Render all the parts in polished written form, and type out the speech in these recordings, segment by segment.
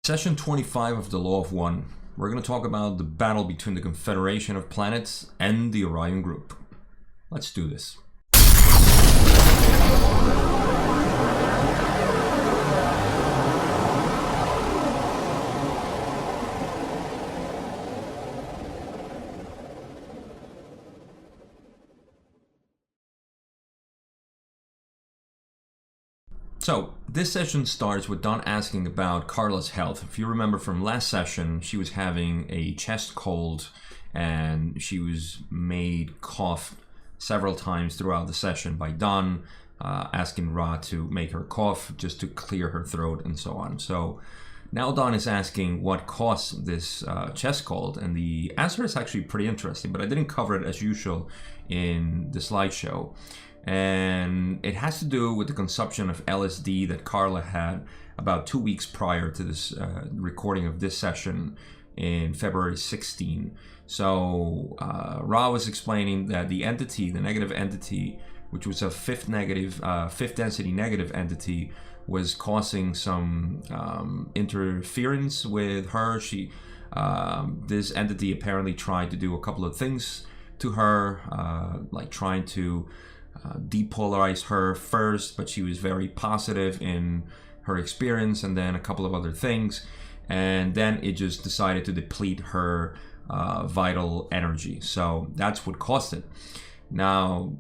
Session 25 of the Law of One. We're going to talk about the battle between the Confederation of Planets and the Orion Group. Let's do this. So, this session starts with Don asking about Carla's health. If you remember from last session, she was having a chest cold and she was made cough several times throughout the session by Don, asking Ra to make her cough just to clear her throat and so on. So now Don is asking what caused this chest cold, and the answer is actually pretty interesting, but I didn't cover it as usual in the slideshow. And it has to do with the consumption of LSD that Carla had about 2 weeks prior to this recording of this session in February 16. So Ra was explaining that the entity, the negative entity, which was a fifth density negative entity, was causing some interference with her. This entity apparently tried to do a couple of things to her, like trying to depolarize her first, but she was very positive in her experience, and then a couple of other things, and then it just decided to deplete her vital energy. So that's what caused it. Now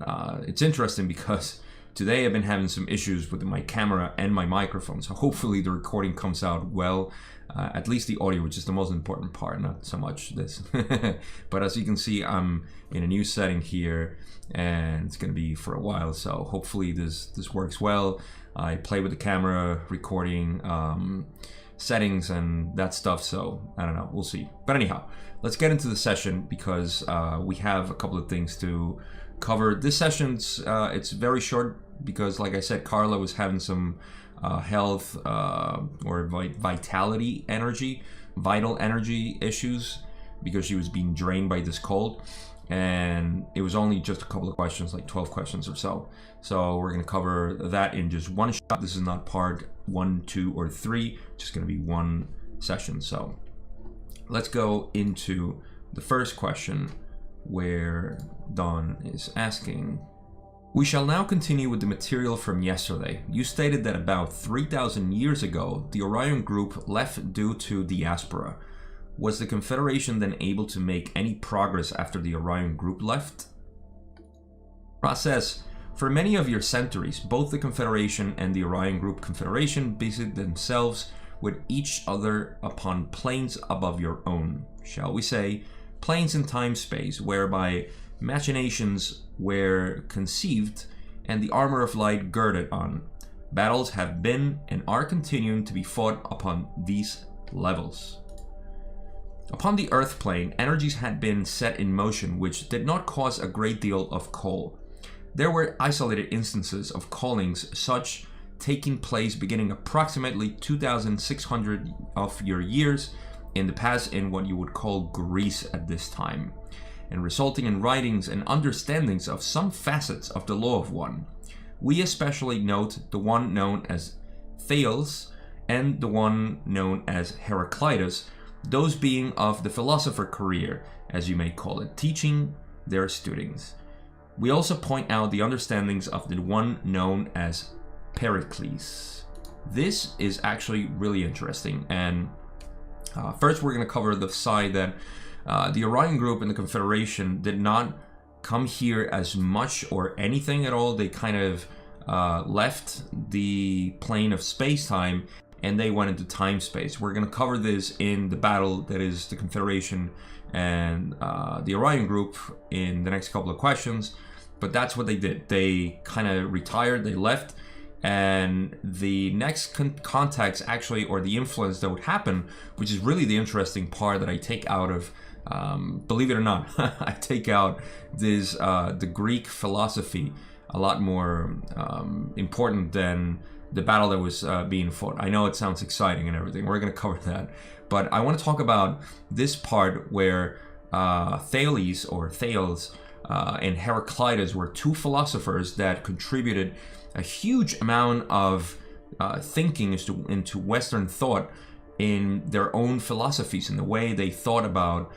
it's interesting because today I've been having some issues with my camera and my microphone, so hopefully the recording comes out well, at least the audio, which is the most important part, not so much this. But as you can see, I'm in a new setting here, and it's going to be for a while, so hopefully this works well. I play with the camera recording settings and that stuff, so I don't know, we'll see. But anyhow, let's get into the session because we have a couple of things to cover. This session's it's very short because, like I said, Carla was having some health or vital energy issues because she was being drained by this cold, and it was only just a couple of questions, like 12 questions or so. So we're going to cover that in just one shot. This is not part 1, 2, or 3, just going to be one session. So let's go into the first question, where Don is asking, we shall now continue with the material from yesterday. You stated that about 3,000 years ago, the Orion Group left due to diaspora. Was the Confederation then able to make any progress after the Orion Group left? Ra says, for many of your centuries, both the Confederation and the Orion Group Confederation busied themselves with each other upon planes above your own, shall we say, planes in time-space, whereby machinations were conceived and the armor of light girded on. Battles have been and are continuing to be fought upon these levels. Upon the Earth plane, energies had been set in motion which did not cause a great deal of call. There were isolated instances of callings such taking place beginning approximately 2,600 of your years in the past in what you would call Greece at this time, and resulting in writings and understandings of some facets of the Law of One. We especially note the one known as Thales and the one known as Heraclitus, those being of the philosopher career, as you may call it, teaching their students. We also point out the understandings of the one known as Pericles. This is actually really interesting, and first we're going to cover the side that the Orion Group and the Confederation did not come here as much or anything at all. They kind of left the plane of space-time and they went into time-space. We're going to cover this in the battle that is the Confederation and the Orion Group in the next couple of questions, but that's what they did. They kind of retired, they left, and the next contacts actually, or the influence that would happen, which is really the interesting part that I take out of, believe it or not, I take out this, the Greek philosophy, a lot more important than the battle that was being fought. I know it sounds exciting and everything. We're going to cover that. But I want to talk about this part where Thales and Heraclitus were two philosophers that contributed a huge amount of thinking into Western thought in their own philosophies and the way they thought about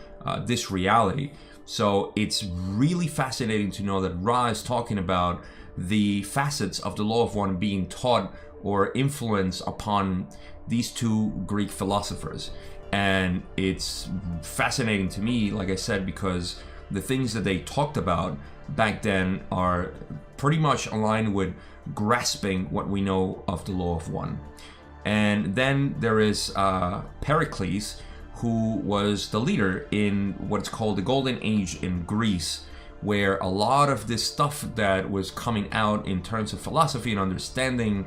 this reality. So it's really fascinating to know that Ra is talking about the facets of the law of one being taught or influenced upon these two Greek philosophers. And it's fascinating to me, like I said, because the things that they talked about back then are pretty much aligned with grasping what we know of the law of one. And then there is Pericles, who was the leader in what's called the Golden Age in Greece, where a lot of this stuff that was coming out in terms of philosophy and understanding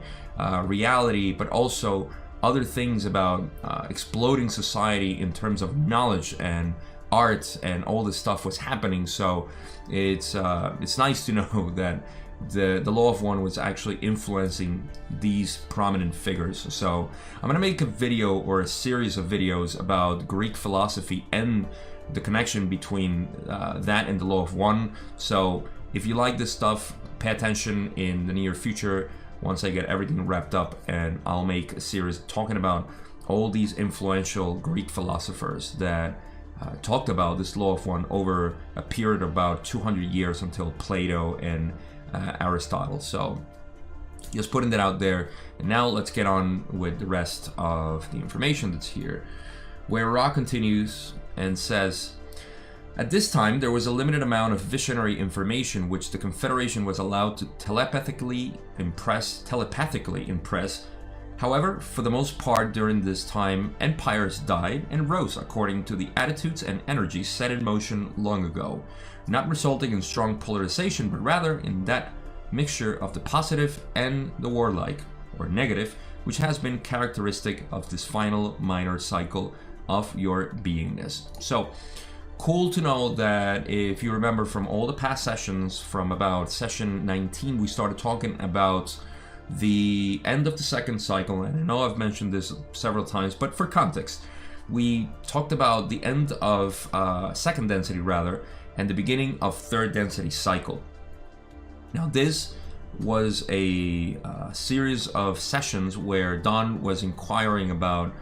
reality, but also other things about exploding society in terms of knowledge and art and all this stuff was happening. So it's nice to know that the law of one was actually influencing these prominent figures. So I'm gonna make a video or a series of videos about Greek philosophy and the connection between that and the law of one. So if you like this stuff, pay attention in the near future once I get everything wrapped up, and I'll make a series talking about all these influential Greek philosophers that talked about this law of one over a period of about 200 years until Plato and Aristotle. So just putting that out there. And now let's get on with the rest of the information that's here, where Ra continues and says, at this time there was a limited amount of visionary information which the Confederation was allowed to telepathically impress. However, for the most part during this time, empires died and rose according to the attitudes and energies set in motion long ago, not resulting in strong polarization, but rather in that mixture of the positive and the warlike, or negative, which has been characteristic of this final minor cycle of your beingness. So, cool to know that if you remember from all the past sessions, from about session 19, we started talking about the end of the second cycle, and I know I've mentioned this several times, but for context, we talked about the end of second density rather, and the beginning of third density cycle. Now this was a series of sessions where Don was inquiring about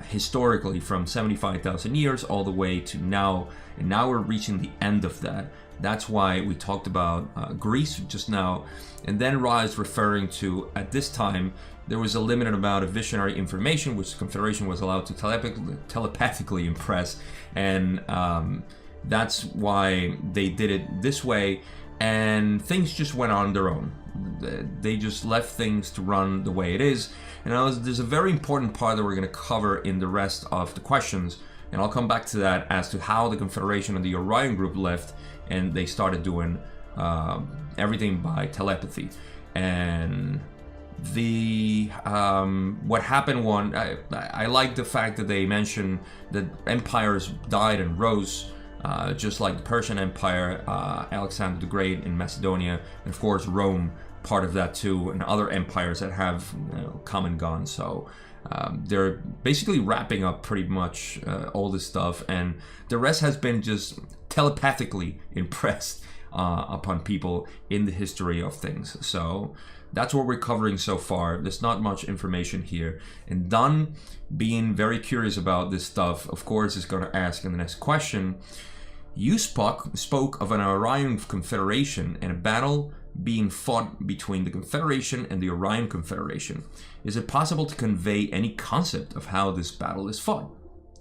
historically from 75,000 years all the way to now, and now we're reaching the end of that. That's why we talked about Greece just now, and then Ra is referring to, at this time, there was a limited amount of visionary information which the Confederation was allowed to telepathically impress, and that's why they did it this way, and things just went on their own. They just left things to run the way it is. And there's a very important part that we're going to cover in the rest of the questions, and I'll come back to that as to how the Confederation and the Orion group left, and they started doing everything by telepathy. And the what happened I like the fact that they mentioned that empires died and rose, just like the Persian Empire, Alexander the Great in Macedonia, and of course Rome, part of that too, and other empires that have come and gone. So they're basically wrapping up pretty much all this stuff, and the rest has been just telepathically impressed upon people in the history of things. So that's what we're covering so far. There's not much information here, and Don, being very curious about this stuff, of course is going to ask in the next question, you spoke of an Orion Confederation and a battle being fought between the Confederation and the Orion Confederation. Is it possible to convey any concept of how this battle is fought?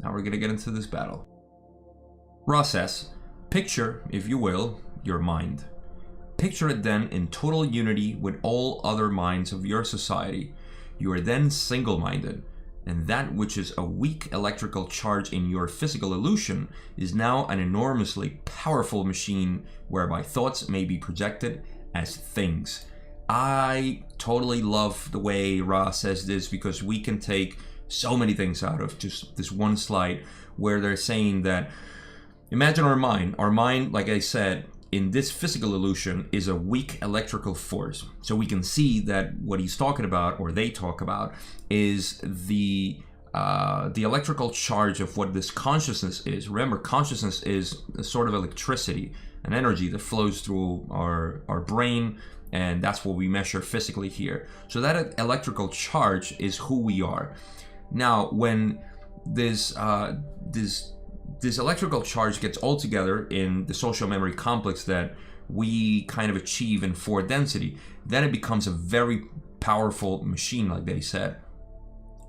Now we're going to get into this battle. Ra says, picture, if you will, your mind. Picture it then in total unity with all other minds of your society. You are then single-minded, and that which is a weak electrical charge in your physical illusion is now an enormously powerful machine whereby thoughts may be projected as things. I totally love the way Ra says this, because we can take so many things out of just this one slide where they're saying that, imagine our mind, like I said, in this physical illusion is a weak electrical force. So we can see that what he's talking about, or they talk about, is the electrical charge of what this consciousness is. Remember, consciousness is a sort of electricity, an energy that flows through our brain, and that's what we measure physically here. So that electrical charge is who we are. Now, when this electrical charge gets all together in the social memory complex that we kind of achieve in 4 density, then it becomes a very powerful machine, like they said,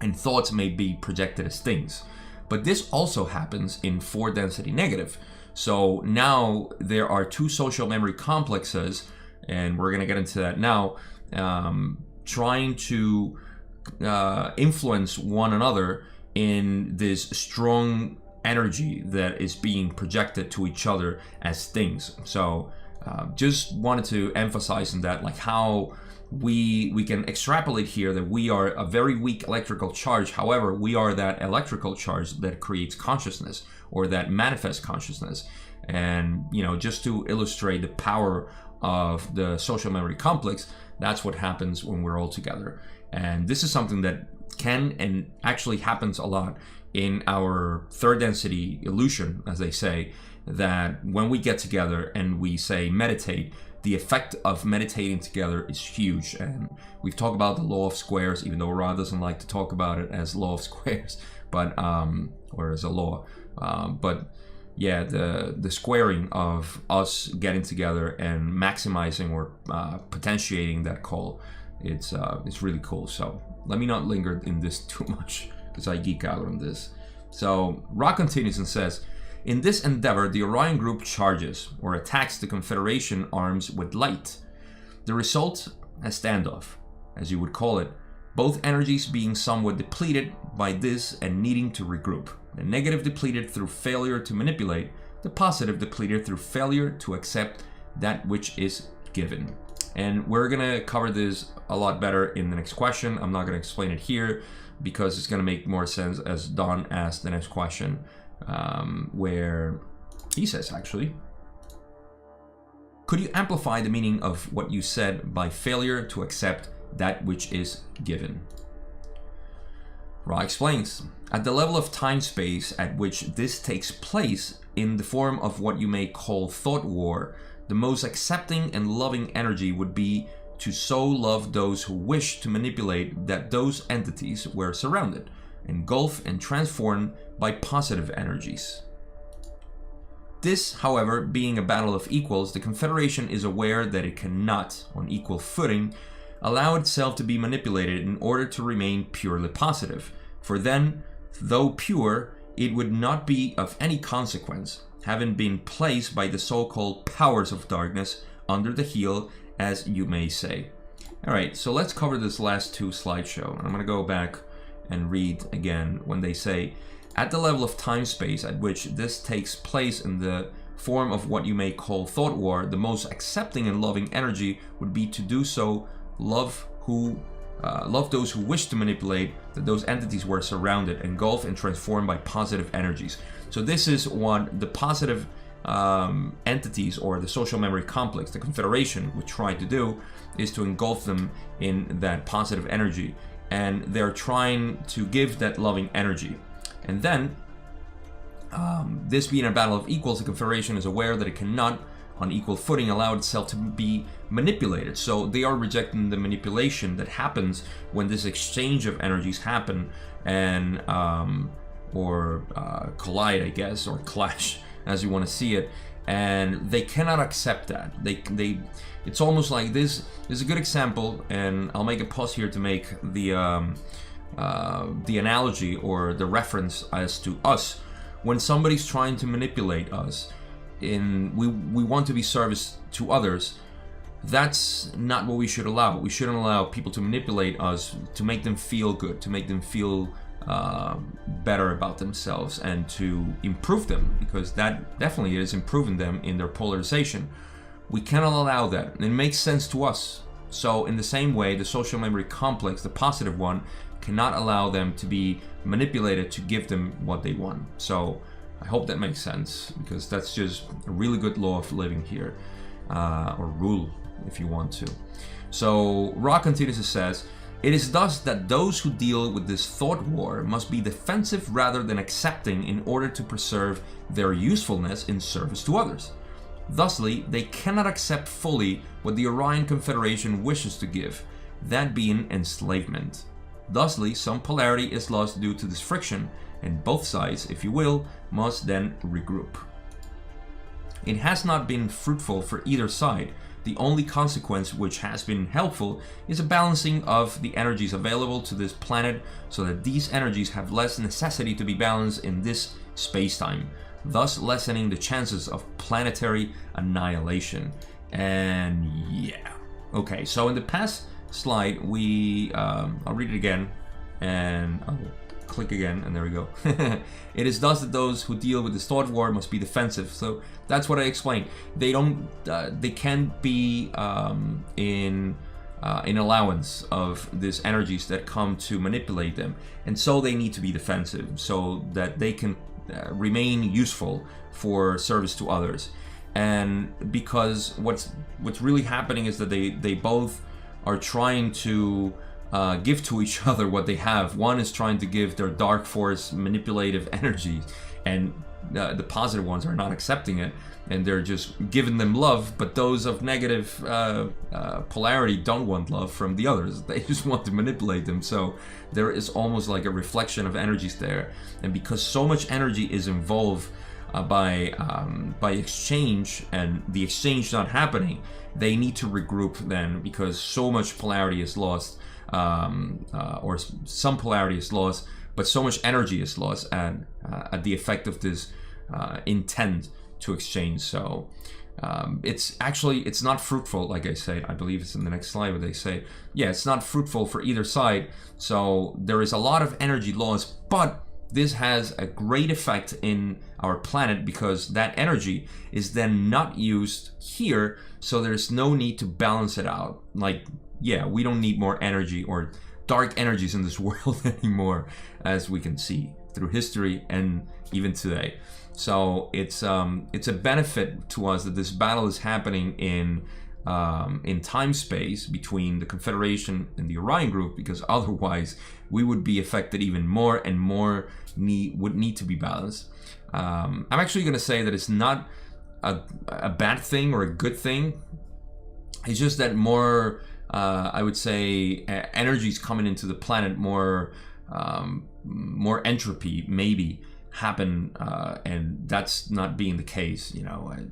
and thoughts may be projected as things. But this also happens in 4 density negative. So now there are 2 social memory complexes, and we're going to get into that now, trying to influence one another in this strong energy that is being projected to each other as things. So just wanted to emphasize on that, like how we can extrapolate here that we are a very weak electrical charge. However, we are that electrical charge that creates consciousness, or that manifests consciousness. And just to illustrate the power of the social memory complex, that's what happens when we're all together. And this is something that can and actually happens a lot in our 3rd density illusion, as they say, that when we get together and we say meditate, the effect of meditating together is huge. And we've talked about the law of squares, even though Ra doesn't like to talk about it as law of squares, but or as a law. But yeah, the squaring of us getting together and maximizing or potentiating that call, it's really cool. So let me not linger in this too much, because I geek out on this. So Ra continues and says, in this endeavor, the Orion group charges or attacks the Confederation arms with light. The result, a standoff, as you would call it, both energies being somewhat depleted by this and needing to regroup. The negative depleted through failure to manipulate, the positive depleted through failure to accept that which is given. And we're gonna cover this a lot better in the next question. I'm not gonna explain it here because it's gonna make more sense as Don asked the next question, where he says, actually, could you amplify the meaning of what you said by failure to accept that which is given? Ra explains, at the level of time-space at which this takes place in the form of what you may call thought war, the most accepting and loving energy would be to so love those who wish to manipulate that those entities were surrounded, engulfed and transformed by positive energies. This, however, being a battle of equals, the Confederation is aware that it cannot, on equal footing, allow itself to be manipulated in order to remain purely positive, for then, though pure, it would not be of any consequence, having been placed by the so-called powers of darkness under the heel, as you may say. Alright, so let's cover this last 2 slideshow. I'm going to go back and read again when they say, at the level of time-space at which this takes place in the form of what you may call thought war, the most accepting and loving energy would be to do so love those who wish to manipulate that those entities were surrounded, engulfed and transformed by positive energies. So this is what the positive entities, or the social memory complex, the Confederation, would try to do, is to engulf them in that positive energy, and they're trying to give that loving energy. And then, this being a battle of equals, the Confederation is aware that it cannot, on equal footing, allow itself to be manipulated. So they are rejecting the manipulation that happens when this exchange of energies happen and collide, I guess, or clash, as you want to see it. And they cannot accept that. It's almost like this is a good example, and I'll make a pause here to make the analogy or the reference as to us. When somebody's trying to manipulate us, we want to be service to others, that's not what we should allow. We shouldn't allow people to manipulate us to make them feel good, to make them feel better about themselves, and to improve them, because that definitely is improving them in their polarization. We cannot allow that. It makes sense to us. So in the same way, the social memory complex, the positive one, cannot allow them to be manipulated to give them what they want. So I hope that makes sense, because that's just a really good law of living here, or rule if you want to. So Ra continues and says, it is thus that those who deal with this thought war must be defensive rather than accepting in order to preserve their usefulness in service to others. Thusly, they cannot accept fully what the Orion Confederation wishes to give, that being enslavement. Thusly, some polarity is lost due to this friction, and both sides, if you will, must then regroup. It has not been fruitful for either side. The only consequence which has been helpful is a balancing of the energies available to this planet so that these energies have less necessity to be balanced in this space-time, thus lessening the chances of planetary annihilation. And yeah. Okay, so in the past slide, I'll read it again, and I'll click again, and there we go. It is thus that those who deal with this thought war must be defensive. So that's what I explained. They can't be in allowance of these energies that come to manipulate them, and so they need to be defensive so that they can remain useful for service to others. And because what's really happening is that they both are trying to give to each other what they have. One is trying to give their dark force manipulative energy, and the positive ones are not accepting it, and they're just giving them love. But those of negative polarity don't want love from the others. They just want to manipulate them. So there is almost like a reflection of energies there. And because so much energy is involved by exchange, and the exchange not happening, they need to regroup then, because so much polarity is lost, or some polarity is lost, but so much energy is lost at the effect of this intent to exchange. So it's not fruitful, like I said. I believe it's in the next slide where they say, yeah, it's not fruitful for either side. So there is a lot of energy lost, but this has a great effect in our planet because that energy is then not used here, so there's no need to balance it out. Like, yeah, we don't need more energy or dark energies in this world anymore, as we can see through history and even today. So it's a benefit to us that this battle is happening in time space between the Confederation and the Orion group, because otherwise we would be affected even more, and more would need to be balanced. I'm actually going to say that it's not a bad thing or a good thing. It's just that more, I would say, energies coming into the planet, more entropy maybe happen, and that's not being the case.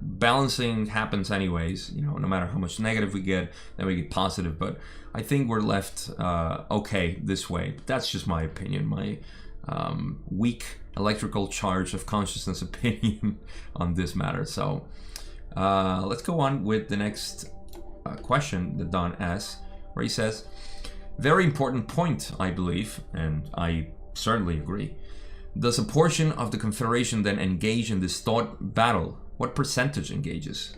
Balancing happens anyways. No matter how much negative we get, then we get positive. But I think we're left okay this way. That's just my opinion, my weak electrical charge of consciousness opinion on this matter. So let's go on with the next question that Don asks, where he says, very important point, I believe, and I certainly agree. Does a portion of the Confederation then engage in this thought battle? What percentage engages?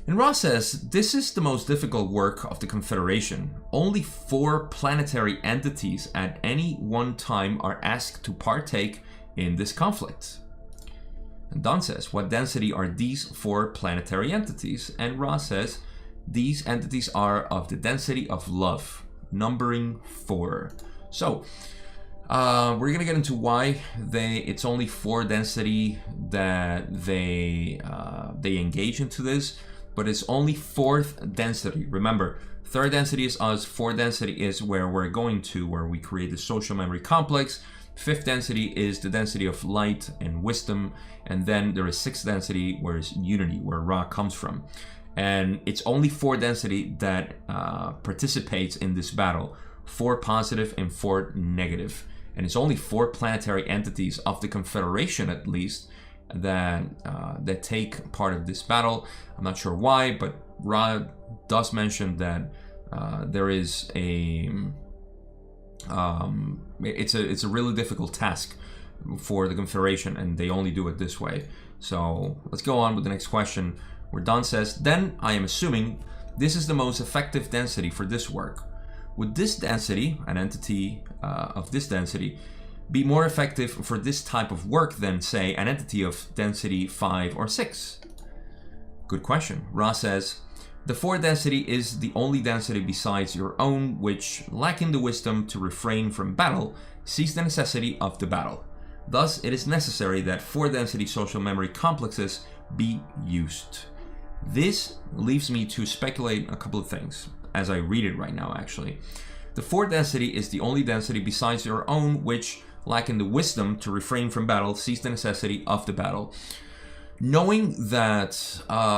And Ross says, this is the most difficult work of the Confederation. Only 4 planetary entities at any one time are asked to partake in this conflict. And Don says, what density are these 4 planetary entities? And Ross says, these entities are of the density of love, numbering 4. So, we're gonna get into why it's only 4 density that they engage into this, but it's only 4th density. Remember, 3rd density is us, 4th density is where we're going to, where we create the social memory complex. 5th density is the density of light and wisdom, and then there is 6th density, where it's unity, where Ra comes from. And it's only 4 density that participates in this battle, 4 positive and 4 negative. And it's only 4 planetary entities of the Confederation, at least, that take part of this battle. I'm not sure why, but Ra does mention that there is it's a really difficult task for the Confederation, and they only do it this way. So let's go on with the next question, where Don says, then I am assuming this is the most effective density for this work. Would this density, an entity of this density, be more effective for this type of work than, say, an entity of density 5 or 6? Good question. Ra says, the 4th density is the only density besides your own which, lacking the wisdom to refrain from battle, sees the necessity of the battle. Thus, it is necessary that 4th density social memory complexes be used. This leaves me to speculate a couple of things, as I read it right now, actually. The fourth density is the only density besides your own which, lacking the wisdom to refrain from battle, sees the necessity of the battle. Knowing that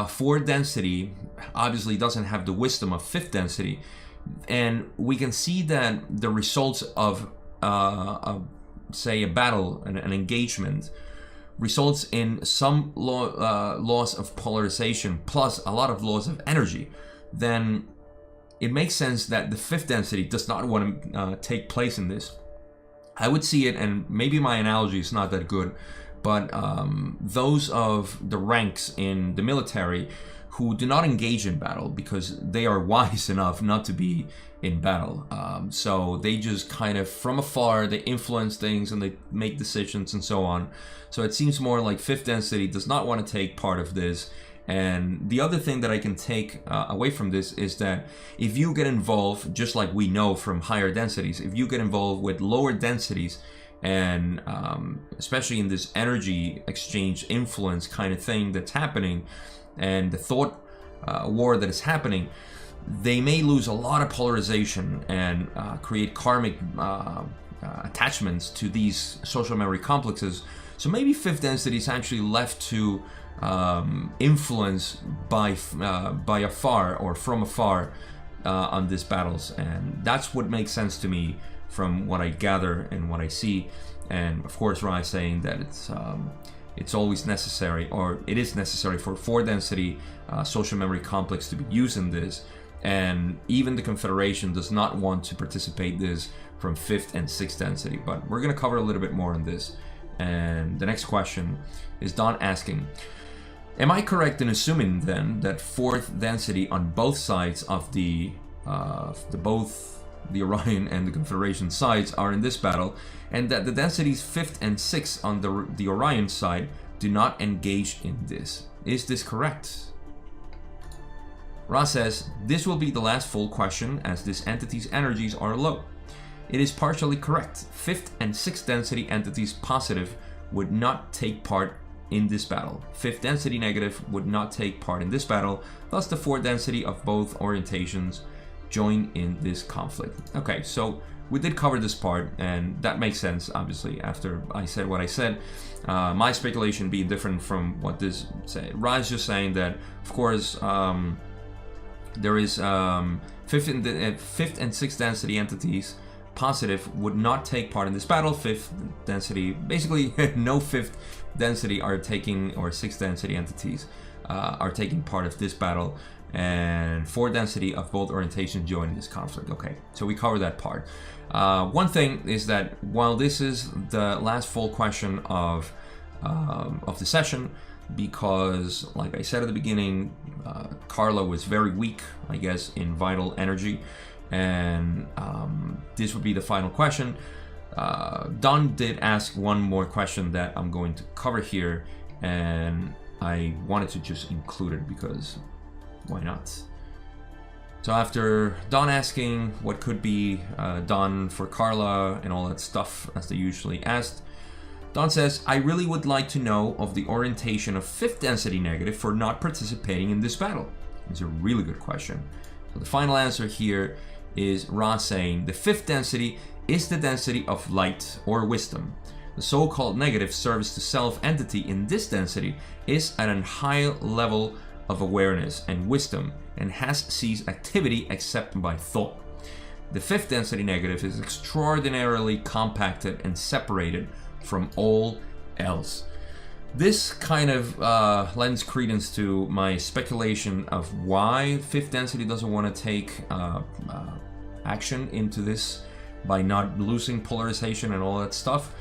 fourth density obviously doesn't have the wisdom of fifth density, and we can see that the results of say a battle, an engagement, results in some loss of polarization plus a lot of loss of energy, then it makes sense that the fifth density does not want to take place in this. I would see it, and maybe my analogy is not that good, but those of the ranks in the military who do not engage in battle because they are wise enough not to be in battle. So they just kind of from afar, they influence things and they make decisions and so on. So it seems more like fifth density does not want to take part of this. And the other thing that I can take away from this is that if you get involved, just like we know from higher densities, if you get involved with lower densities, and especially in this energy exchange influence kind of thing that's happening, and the thought war that is happening, they may lose a lot of polarization and create karmic attachments to these social memory complexes. So maybe fifth density is actually left to influence by afar or from afar on these battles, and that's what makes sense to me from what I gather and what I see. And of course, Ra is saying that it's always necessary, or it is necessary, for four density social memory complex to be used in this, and even the Confederation does not want to participate this from fifth and sixth density. But we're going to cover a little bit more on this. And the next question is Don asking, am I correct in assuming then that fourth density on both sides of both the Orion and the Confederation sides are in this battle, and that the densities fifth and sixth on the Orion side do not engage in this? Is this correct? Ra says, this will be the last full question as this entity's energies are low. It is partially correct. Fifth and sixth density entities positive would not take part in this battle. Fifth density negative would not take part in this battle. Thus the fourth density of both orientations join in this conflict. Okay, so we did cover this part, and that makes sense, obviously, after I said what I said. My speculation being different from what this said. Ra is just saying that, of course, there is fifth and sixth density entities positive would not take part in this battle. Fifth density, basically no fifth density are taking, or sixth density entities are taking part of this battle, and fourth density of both orientations join this conflict. Okay, so we covered that part. One thing is that while this is the last full question of the session, because like I said at the beginning, Carla was very weak, I guess, in vital energy, and this would be the final question. Don did ask one more question that I'm going to cover here, and I wanted to just include it because why not? So after Don asking what could be done for Carla and all that stuff as they usually asked, Don says, I really would like to know of the orientation of fifth density negative for not participating in this battle. It's a really good question. So the final answer here is Ra saying the fifth density is the density of light or wisdom. The so-called negative service to self-entity in this density is at a high level of awareness and wisdom and has ceased activity except by thought. The fifth density negative is extraordinarily compacted and separated from all else. This kind of lends credence to my speculation of why fifth density doesn't want to take action into this by not losing polarization and all that stuff,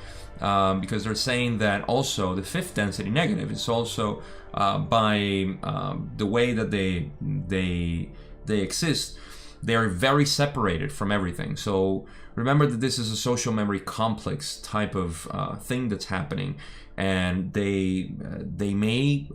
because they're saying that also the fifth density negative is also by the way that they exist, they are very separated from everything. So remember that this is a social memory complex type of thing that's happening, and they may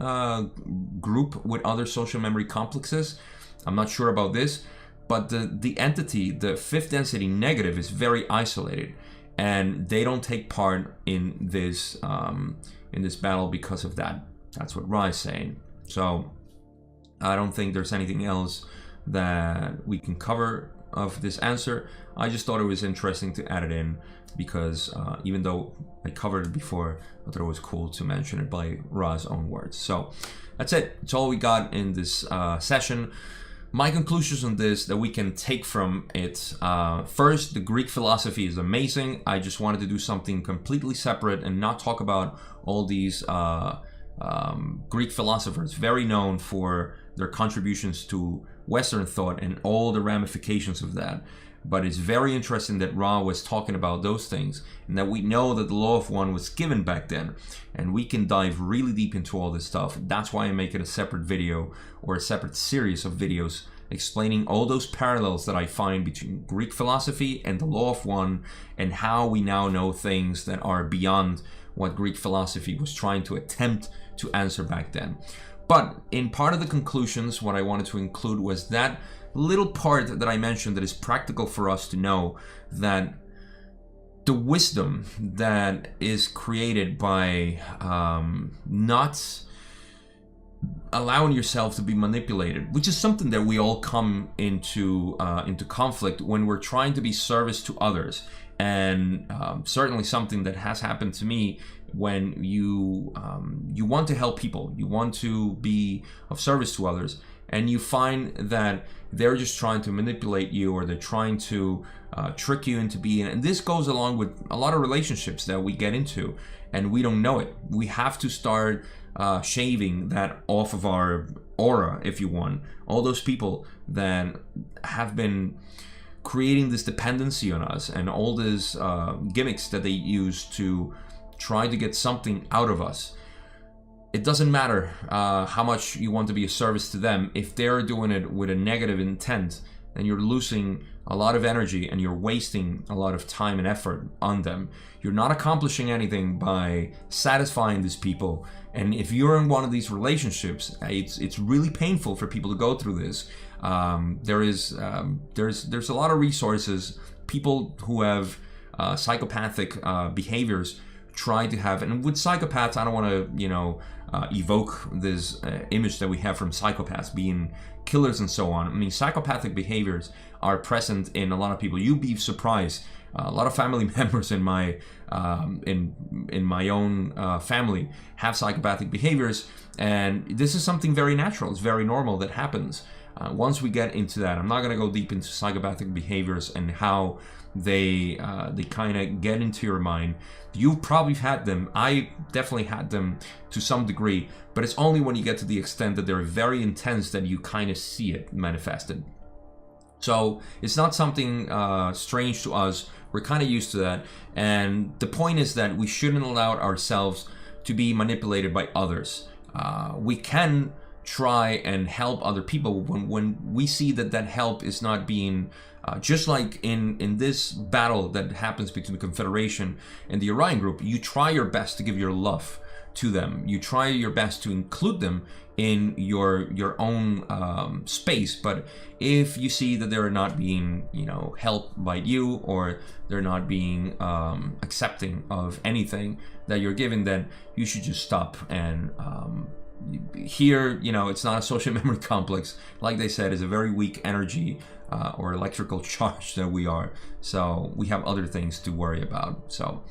group with other social memory complexes. I'm not sure about this, but the entity, the fifth density negative, is very isolated, and they don't take part in this battle because of that. That's what Ra is saying. So I don't think there's anything else that we can cover of this answer. I just thought it was interesting to add it in because even though I covered it before, I thought it was cool to mention it by Ra's own words. So that's it. It's all we got in this session. My conclusions on this that we can take from it. First, the Greek philosophy is amazing. I just wanted to do something completely separate and not talk about all these Greek philosophers, very known for their contributions to Western thought and all the ramifications of that. But it's very interesting that Ra was talking about those things, and that we know that the law of one was given back then, and we can dive really deep into all this stuff. That's why I make it a separate video or a separate series of videos explaining all those parallels that I find between Greek philosophy and the law of one, and how we now know things that are beyond what Greek philosophy was trying to attempt to answer back then. But in part of the conclusions, what I wanted to include was that little part that I mentioned that is practical for us to know, that the wisdom that is created by not allowing yourself to be manipulated, which is something that we all come into conflict when we're trying to be service to others, and certainly something that has happened to me when you want to help people, you want to be of service to others, and you find that they're just trying to manipulate you, or they're trying to trick you into being. And this goes along with a lot of relationships that we get into, and we don't know it. We have to start shaving that off of our aura, if you want. All those people that have been creating this dependency on us, and all these gimmicks that they use to try to get something out of us. It doesn't matter how much you want to be a service to them. If they're doing it with a negative intent, then you're losing a lot of energy and you're wasting a lot of time and effort on them. You're not accomplishing anything by satisfying these people. And if you're in one of these relationships, it's really painful for people to go through this. There's a lot of resources. People who have psychopathic behaviors try to have, and with psychopaths, I don't want to, evoke this image that we have from psychopaths being killers and so on. I mean, psychopathic behaviors are present in a lot of people. You'd be surprised. A lot of family members in my in my own family have psychopathic behaviors, and this is something very natural. It's very normal that happens. Once we get into that, I'm not going to go deep into psychopathic behaviors and how they kind of get into your mind. You've probably had them. I definitely had them to some degree, but it's only when you get to the extent that they're very intense that you kind of see it manifested. So it's not something strange to us. We're kind of used to that. And the point is that we shouldn't allow ourselves to be manipulated by others. We can try and help other people when we see that that help is not being just like in this battle that happens between the Confederation and the Orion group. You try your best to give your love to them. You try your best to include them in your own space. But if you see that they're not being helped by you, or they're not being accepting of anything that you're giving, then you should just stop. And here, it's not a social memory complex. Like they said, it's a very weak energy or electrical charge that we are. So we have other things to worry about. So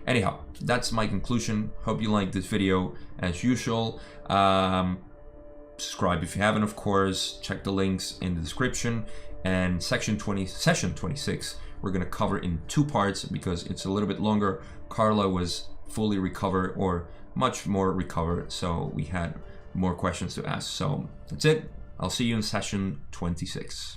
anyhow, that's my conclusion. Hope you liked this video as usual. Subscribe if you haven't, of course. Check the links in the description. And session 26, we're going to cover in 2 parts because it's a little bit longer. Carla was fully recovered, or much more recovered, so we had more questions to ask. So that's it. I'll see you in session 26.